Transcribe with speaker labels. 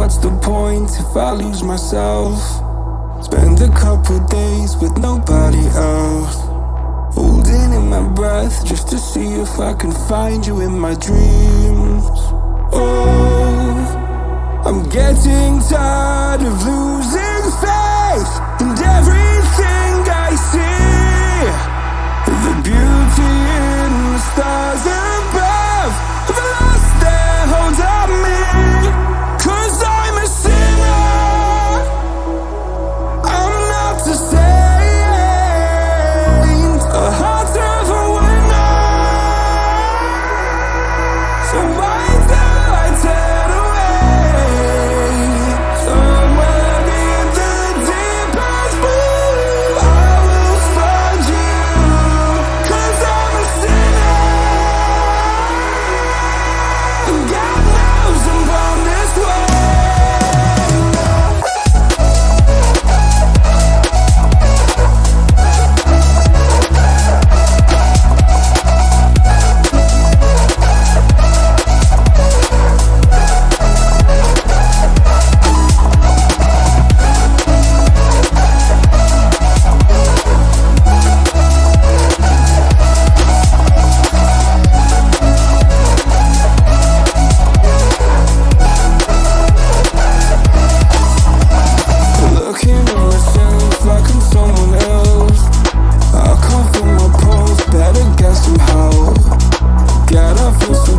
Speaker 1: what's the point if I lose myself? Spend a couple days with nobody else, holding in my breath just to see if I can find you in my dreams. Oh, I'm getting tired of losing faith in everything I see. The beauty in the stars above, the lost that holds on me. 'Cause I'm a sinner, I'm not a saint, a heart of a winner. So why do I turn away? Somewhere in the deepest blue, I will find you. 'Cause I'm a sinner, and God knows I'm born this way. Looking at myself like I'm someone else, I can't feel my pulse, better get some help. God, I feel so